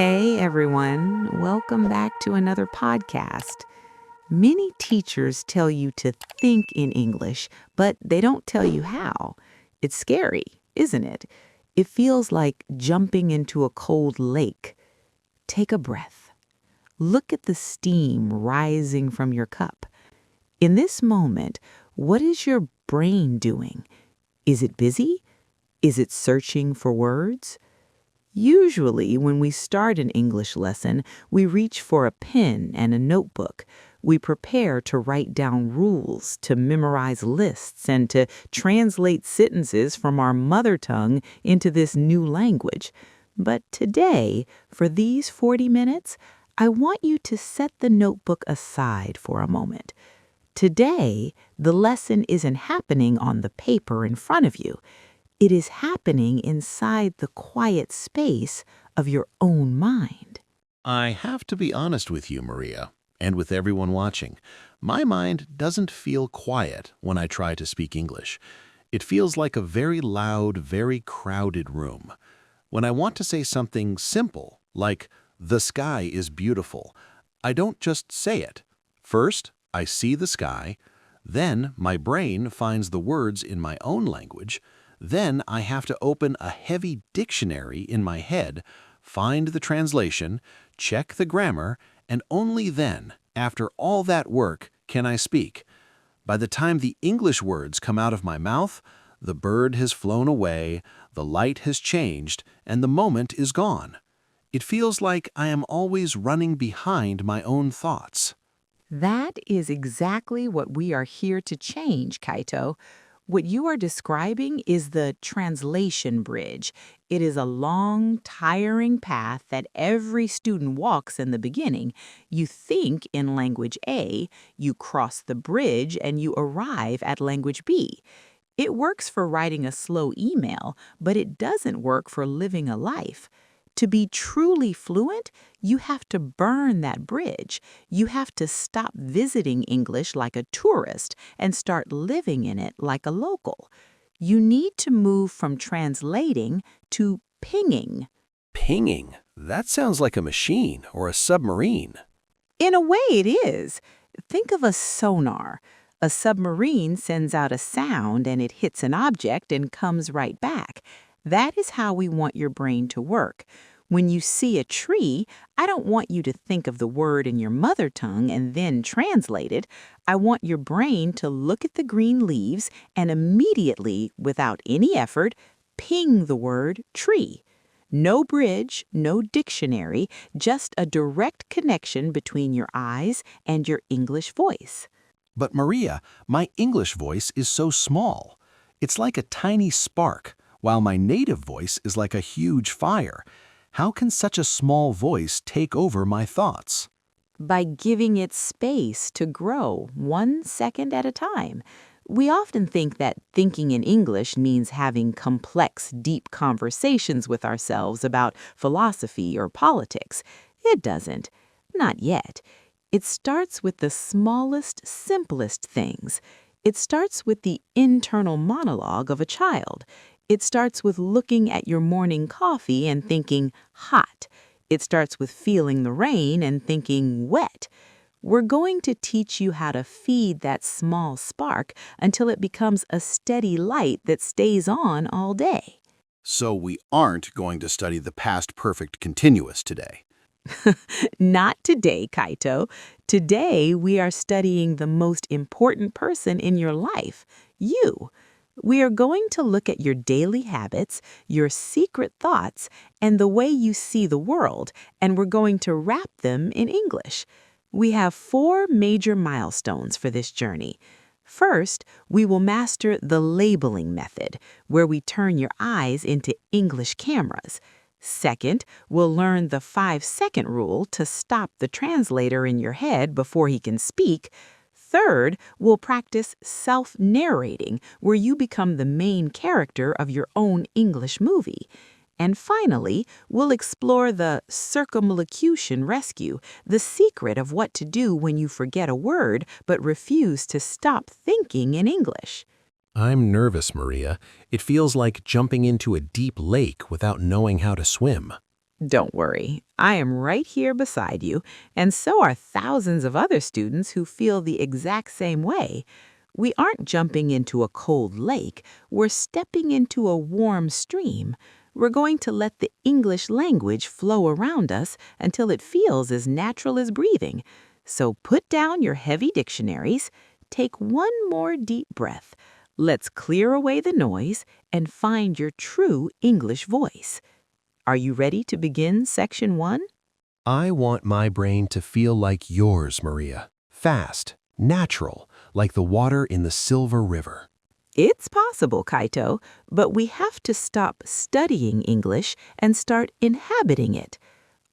Hey everyone, welcome back to another podcast. Many teachers tell you to think in English, but they don't tell you how. It's scary, isn't it? It feels like jumping into a cold lake. Take a breath. Look at the steam rising from your cup. In this moment, what is your brain doing? Is it busy? Is it searching for words? Usually, when we start an English lesson, we reach for a pen and a notebook. We prepare to write down rules, to memorize lists, and to translate sentences from our mother tongue into this new language. But today, for these 40 minutes, I want you to set the notebook aside for a moment. Today, the lesson isn't happening on the paper in front of you. It is happening inside the quiet space of your own mind. I have to be honest with you, Maria, and with everyone watching. My mind doesn't feel quiet when I try to speak English. It feels like a very loud, very crowded room. When I want to say something simple, like, "The sky is beautiful," I don't just say it. First, I see the sky. Then, my brain finds the words in my own language. Then I have to open a heavy dictionary in my head, find the translation, check the grammar, and only then, after all that work, can I speak. By the time the English words come out of my mouth, the bird has flown away, the light has changed, and the moment is gone. It feels like I am always running behind my own thoughts. That is exactly what we are here to change, Kaito. What you are describing is the translation bridge. It is a long, tiring path that every student walks in the beginning. You think in language A, you cross the bridge, and you arrive at language B. It works for writing a slow email, but it doesn't work for living a life. To be truly fluent, you have to burn that bridge. You have to stop visiting English like a tourist and start living in it like a local. You need to move from translating to pinging. Pinging? That sounds like a machine or a submarine. In a way, it is. Think of a sonar. A submarine sends out a sound and it hits an object and comes right back. That is how we want your brain to work. When you see a tree, I don't want you to think of the word in your mother tongue and then translate it. I want your brain to look at the green leaves and immediately, without any effort, ping the word tree. No bridge, no dictionary, just a direct connection between your eyes and your English voice. But Maria, my English voice is so small. It's like a tiny spark, while my native voice is like a huge fire. How can such a small voice take over my thoughts? By giving it space to grow 1 second at a time. We often think that thinking in English means having complex, deep conversations with ourselves about philosophy or politics. It doesn't. Not yet. It starts with the smallest, simplest things. It starts with the internal monologue of a child. It starts with looking at your morning coffee and thinking hot. It starts with feeling the rain and thinking wet. We're going to teach you how to feed that small spark until it becomes a steady light that stays on all day. So we aren't going to study the past perfect continuous today. Not today, Kaito. Today, we are studying the most important person in your life, you. We are going to look at your daily habits, your secret thoughts, and the way you see the world, and we're going to wrap them in English. We have 4 major milestones for this journey. First, we will master the labeling method, where we turn your eyes into English cameras. Second, we'll learn the 5-second rule to stop the translator in your head before he can speak. Third, we'll practice self-narrating, where you become the main character of your own English movie. And finally, we'll explore the Circumlocution Rescue, the secret of what to do when you forget a word but refuse to stop thinking in English. I'm nervous, Maria. It feels like jumping into a deep lake without knowing how to swim. Don't worry, I am right here beside you, and so are thousands of other students who feel the exact same way. We aren't jumping into a cold lake, we're stepping into a warm stream. We're going to let the English language flow around us until it feels as natural as breathing. So put down your heavy dictionaries, take one more deep breath. Let's clear away the noise and find your true English voice. Are you ready to begin section 1? I want my brain to feel like yours, Maria. Fast, natural, like the water in the Silver River. It's possible, Kaito, but we have to stop studying English and start inhabiting it.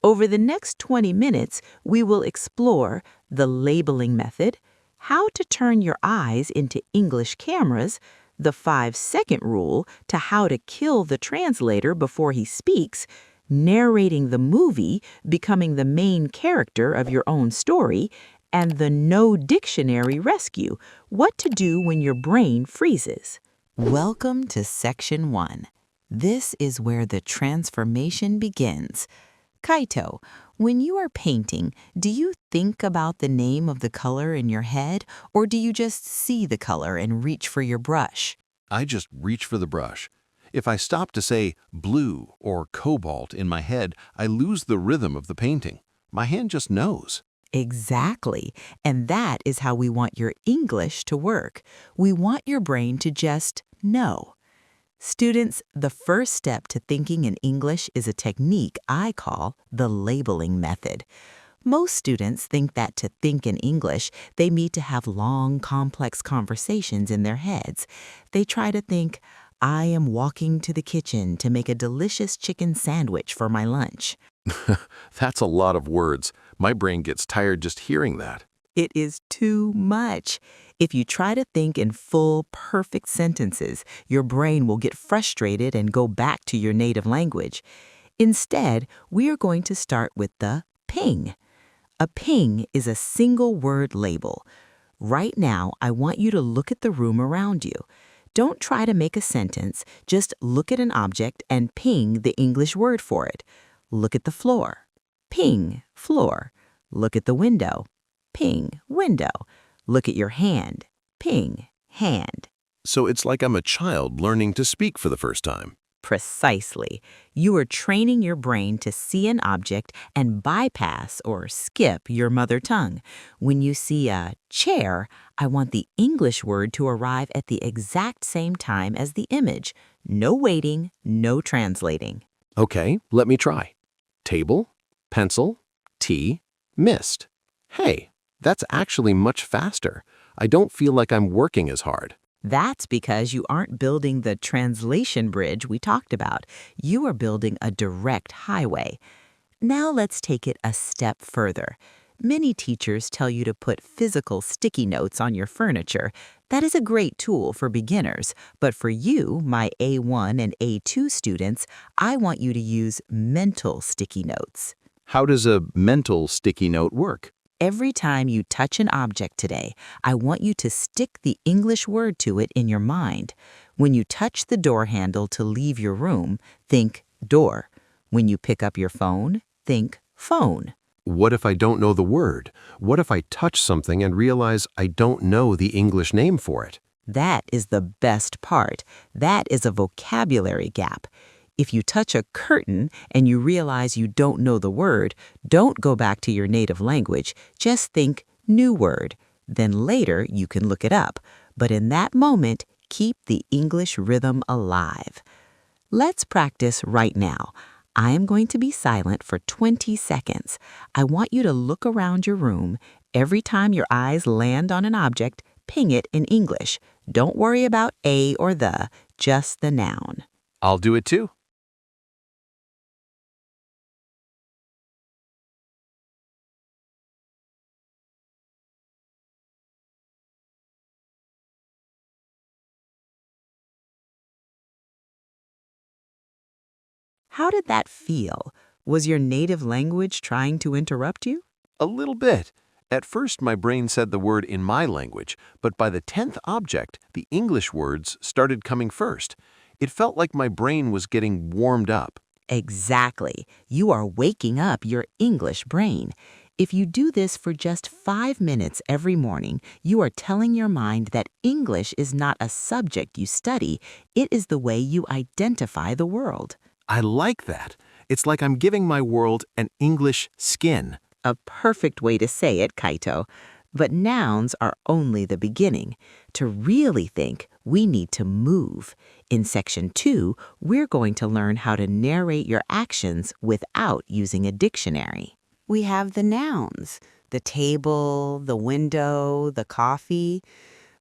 Over the next 20 minutes, we will explore the labeling method, how to turn your eyes into English cameras, the 5-second rule to how to kill the translator before he speaks, narrating the movie, becoming the main character of your own story, and the no dictionary rescue, what to do when your brain freezes. Welcome to section 1. This is where the transformation begins. Kaito, when you are painting, do you think about the name of the color in your head, or do you just see the color and reach for your brush? I just reach for the brush. If I stop to say blue or cobalt in my head, I lose the rhythm of the painting. My hand just knows. Exactly. And that is how we want your English to work. We want your brain to just know. Students, the first step to thinking in English is a technique I call the labeling method. Most students think that to think in English, they need to have long, complex conversations in their heads. They try to think, I am walking to the kitchen to make a delicious chicken sandwich for my lunch. That's a lot of words. My brain gets tired just hearing that. It is too much. If you try to think in full, perfect sentences, your brain will get frustrated and go back to your native language. Instead, we are going to start with the ping. A ping is a single word label. Right now, I want you to look at the room around you. Don't try to make a sentence, just look at an object and ping the English word for it. Look at the floor. Ping, floor. Look at the window. Ping, window. Look at your hand. Ping, hand. So it's like I'm a child learning to speak for the first time. Precisely. You are training your brain to see an object and bypass or skip your mother tongue. When you see a chair, I want the English word to arrive at the exact same time as the image. No waiting, no translating. Okay, let me try. Table, pencil, tea, mist. Hey, that's actually much faster. I don't feel like I'm working as hard. That's because you aren't building the translation bridge we talked about. You are building a direct highway. Now let's take it a step further. Many teachers tell you to put physical sticky notes on your furniture. That is a great tool for beginners, but for you, my A1 and A2 students, I want you to use mental sticky notes. How does a mental sticky note work? Every time you touch an object today, I want you to stick the English word to it in your mind. When you touch the door handle to leave your room, think door. When you pick up your phone, think phone. What if I don't know the word? What if I touch something and realize I don't know the English name for it? That is the best part. That is a vocabulary gap. If you touch a curtain and you realize you don't know the word, don't go back to your native language. Just think new word. Then later you can look it up. But in that moment, keep the English rhythm alive. Let's practice right now. I am going to be silent for 20 seconds. I want you to look around your room. Every time your eyes land on an object, ping it in English. Don't worry about a or the, just the noun. I'll do it too. How did that feel? Was your native language trying to interrupt you? A little bit. At first, my brain said the word in my language, but by the 10th object, the English words started coming first. It felt like my brain was getting warmed up. Exactly. You are waking up your English brain. If you do this for just 5 minutes every morning, you are telling your mind that English is not a subject you study, it is the way you identify the world. I like that. It's like I'm giving my world an English skin. A perfect way to say it, Kaito. But nouns are only the beginning. To really think, we need to move. In Section 2, we're going to learn how to narrate your actions without using a dictionary. We have the nouns, the table, the window, the coffee.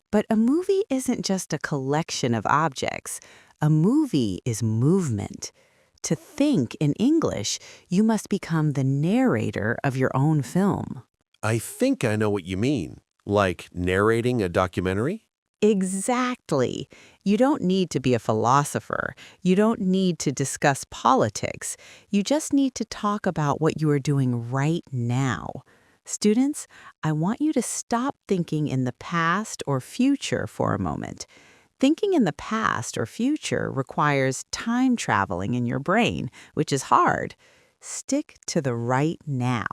But a movie isn't just a collection of objects. A movie is movement. To think in English, you must become the narrator of your own film. I think I know what you mean. Like narrating a documentary? Exactly. You don't need to be a philosopher. You don't need to discuss politics. You just need to talk about what you are doing right now. Students, I want you to stop thinking in the past or future for a moment. Thinking in the past or future requires time traveling in your brain, which is hard. Stick to the right now.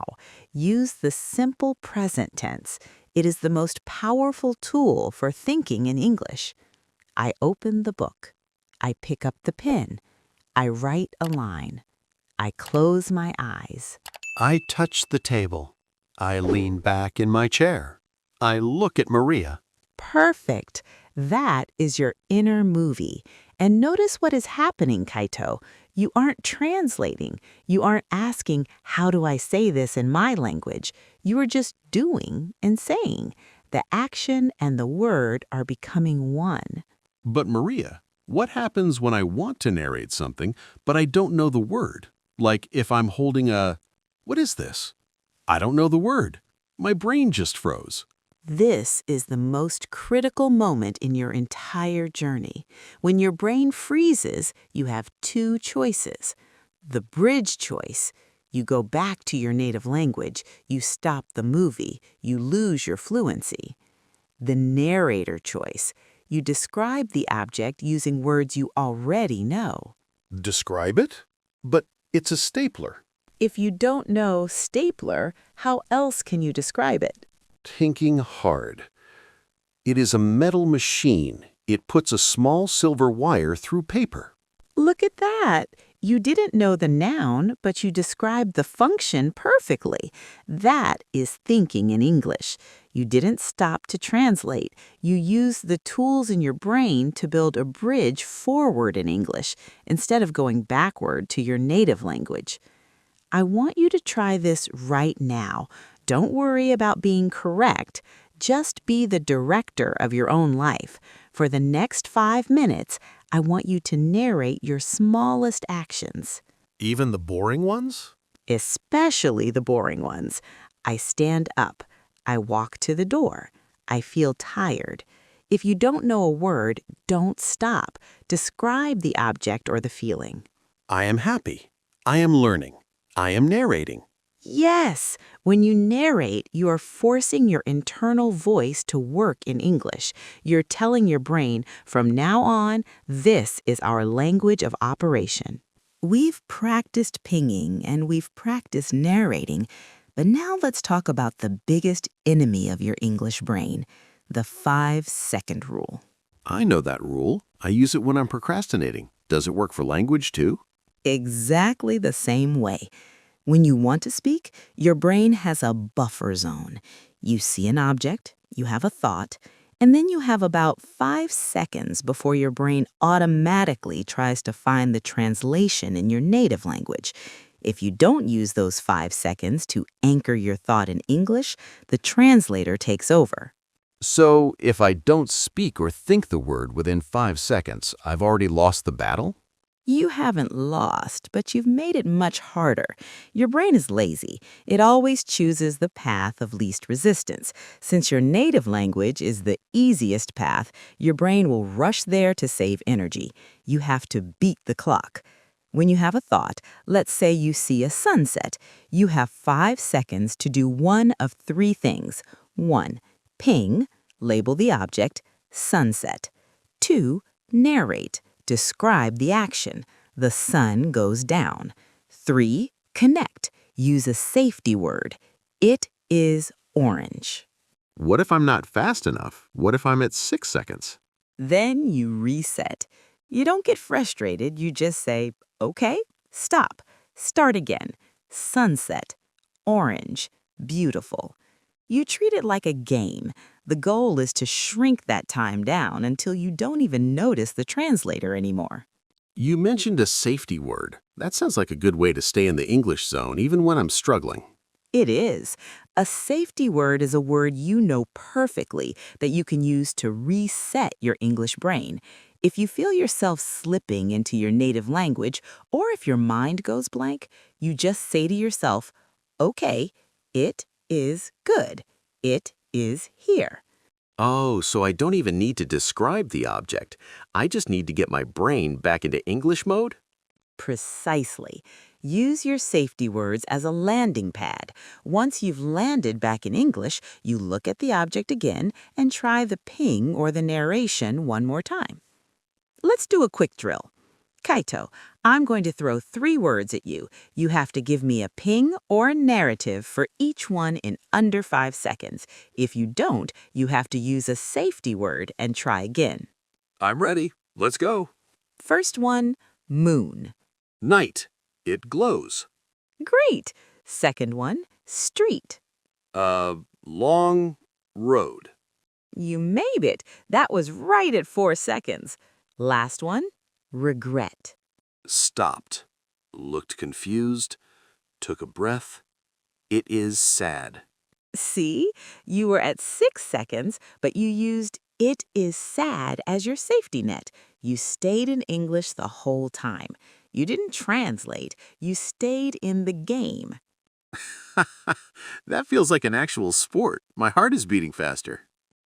Use the simple present tense. It is the most powerful tool for thinking in English. I open the book. I pick up the pen. I write a line. I close my eyes. I touch the table. I lean back in my chair. I look at Maria. Perfect. That is your inner movie. And notice what is happening, Kaito. You aren't translating. You aren't asking, how do I say this in my language? You are just doing and saying. The action and the word are becoming one. But Maria, what happens when I want to narrate something, but I don't know the word? Like if I'm holding a... What is this? I don't know the word. My brain just froze. This is the most critical moment in your entire journey. When your brain freezes, you have two choices. The bridge choice, you go back to your native language, you stop the movie, you lose your fluency. The narrator choice, you describe the object using words you already know. Describe it? But it's a stapler. If you don't know stapler, how else can you describe it? Thinking hard. It is a metal machine. It puts a small silver wire through paper. Look at that. You didn't know the noun, but you described the function perfectly. That is thinking in English. You didn't stop to translate. You used the tools in your brain to build a bridge forward in English instead of going backward to your native language. I want you to try this right now. Don't worry about being correct. Just be the director of your own life. For the next 5 minutes, I want you to narrate your smallest actions. Even the boring ones? Especially the boring ones. I stand up. I walk to the door. I feel tired. If you don't know a word, don't stop. Describe the object or the feeling. I am happy. I am learning. I am narrating. Yes, when you narrate, you are forcing your internal voice to work in English. You're telling your brain, from now on, this is our language of operation. We've practiced pinging and we've practiced narrating, but now let's talk about the biggest enemy of your English brain, the 5-second rule. I know that rule. I use it when I'm procrastinating. Does it work for language too? Exactly the same way. When you want to speak, your brain has a buffer zone. You see an object, you have a thought, and then you have about 5 seconds before your brain automatically tries to find the translation in your native language. If you don't use those 5 seconds to anchor your thought in English, the translator takes over. So if I don't speak or think the word within 5 seconds, I've already lost the battle? You haven't lost, but you've made it much harder. Your brain is lazy. It always chooses the path of least resistance. Since your native language is the easiest path, your brain will rush there to save energy. You have to beat the clock. When you have a thought, let's say you see a sunset, you have 5 seconds to do one of 3 things. 1. Ping, label the object, sunset. 2. Narrate. Describe the action. The sun goes down. 3. Connect. Use a safety word. It is orange. What if I'm not fast enough? What if I'm at 6 seconds? Then you reset. You don't get frustrated, you just say, okay, stop, start again. Sunset, orange, beautiful. You treat it like a game. The goal is to shrink that time down until you don't even notice the translator anymore. You mentioned a safety word. That sounds like a good way to stay in the English zone, even when I'm struggling. It is. A safety word is a word you know perfectly that you can use to reset your English brain. If you feel yourself slipping into your native language, or if your mind goes blank, you just say to yourself, okay, it is good. It is here. Oh, so I don't even need to describe the object. I just need to get my brain back into English mode? Precisely. Use your safety words as a landing pad. Once you've landed back in English, you look at the object again and try the ping or the narration one more time. Let's do a quick drill. Kaito, I'm going to throw 3 words at you. You have to give me a ping or a narrative for each one in under 5 seconds. If you don't, you have to use a safety word and try again. I'm ready. Let's go. First one, moon. Night. It glows. Great. Second one, street. Long road. You made it. That was right at 4 seconds. Last one, regret. Stopped. Looked confused. Took a breath. It is sad. See, you were at 6 seconds, but you used it is sad as your safety net. You stayed in English the whole time. You didn't translate. You stayed in the game. That feels like an actual sport. My heart is beating faster.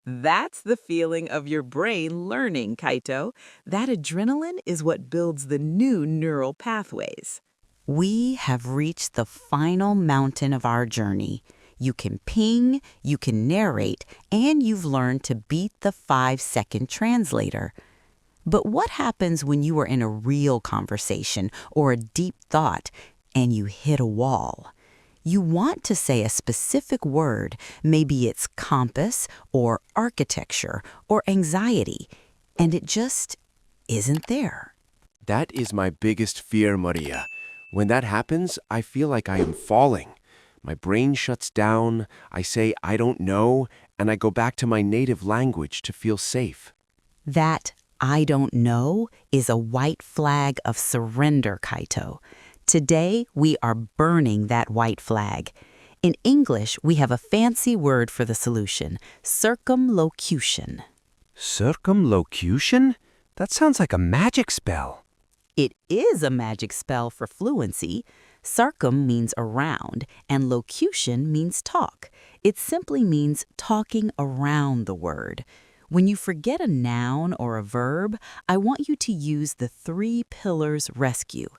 That's the feeling of your brain learning, Kaito. That adrenaline is what builds the new neural pathways. We have reached the final mountain of our journey. You can ping, you can narrate, and you've learned to beat the 5-second translator. But what happens when you are in a real conversation or a deep thought and you hit a wall? You want to say a specific word, maybe it's compass or architecture or anxiety, and it just isn't there. That is my biggest fear, Maria. When that happens, I feel like I am falling. My brain shuts down, I say I don't know, and I go back to my native language to feel safe. That I don't know is a white flag of surrender, Kaito. Today, we are burning that white flag. In English, we have a fancy word for the solution, circumlocution. Circumlocution? That sounds like a magic spell. It is a magic spell for fluency. Circum means around, and locution means talk. It simply means talking around the word. When you forget a noun or a verb, I want you to use the 3 pillars rescue.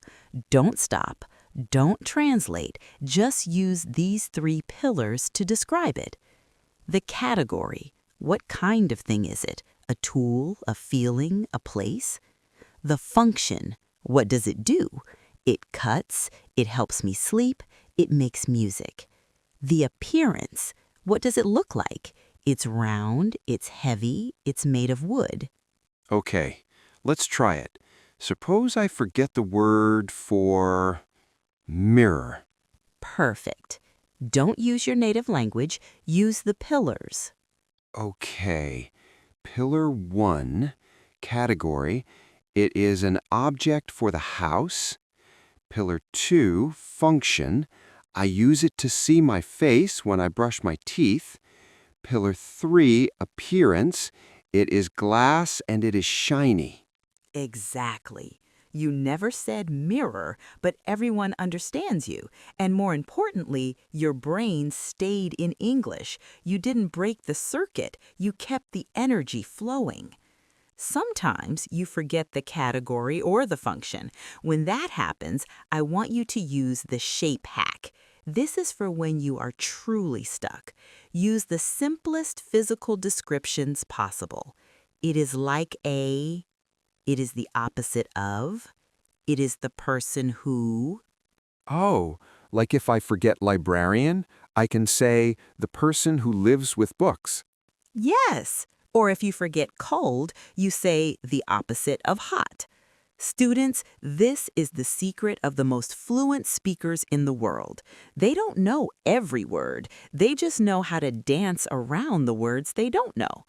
Don't stop, don't translate, just use these 3 pillars to describe it. The category, what kind of thing is it? A tool, a feeling, a place? The function, what does it do? It cuts, it helps me sleep, it makes music. The appearance, what does it look like? It's round, it's heavy, it's made of wood. Okay, let's try it. Suppose I forget the word for mirror. Perfect. Don't use your native language, use the pillars. Okay, pillar 1, category. It is an object for the house. Pillar 2, function. I use it to see my face when I brush my teeth. Pillar 3, appearance. It is glass and it is shiny. Exactly. You never said mirror, but everyone understands you. And more importantly, your brain stayed in English. You didn't break the circuit. You kept the energy flowing. Sometimes you forget the category or the function. When that happens, I want you to use the shape hack. This is for when you are truly stuck. Use the simplest physical descriptions possible. It is like a, it is the opposite of, It is the person who. Oh, like if I forget librarian, I can say the person who lives with books. Yes. Or if you forget cold, you say the opposite of hot. Students, this is the secret of the most fluent speakers in the world. They don't know every word. They just know how to dance around the words they don't know.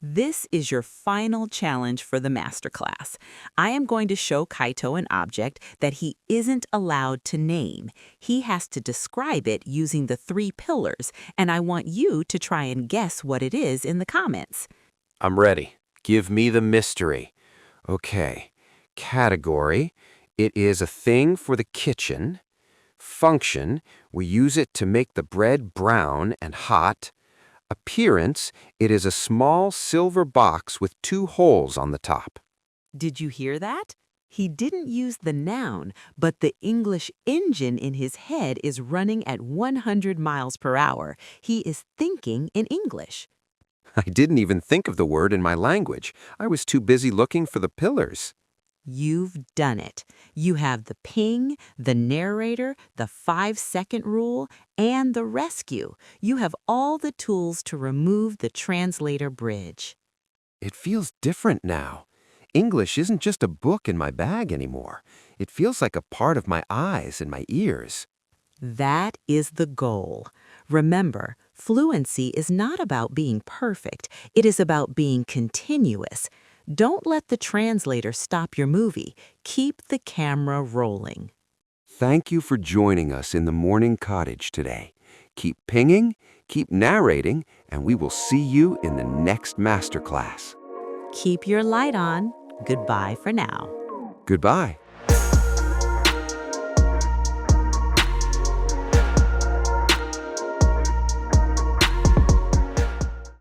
This is your final challenge for the masterclass. I am going to show Kaito an object that he isn't allowed to name. He has to describe it using the 3 pillars, and I want you to try and guess what it is in the comments. I'm ready. Give me the mystery. Okay. Category, it is a thing for the kitchen. Function, we use it to make the bread brown and hot. Appearance, it is a small silver box with 2 holes on the top. Did you hear that? He didn't use the noun, but the English engine in his head is running at 100 miles per hour. He is thinking in English. I didn't even think of the word in my language. I was too busy looking for the pillars. You've done it. You have the ping, the narrator, the 5-second rule, and the rescue. You have all the tools to remove the translator bridge. It feels different now. English isn't just a book in my bag anymore. It feels like a part of my eyes and my ears. That is the goal. Remember, fluency is not about being perfect. It is about being continuous. Don't let the translator stop your movie. Keep the camera rolling. Thank you for joining us in the morning cottage today. Keep pinging, keep narrating, and we will see you in the next masterclass. Keep your light on. Goodbye for now. Goodbye.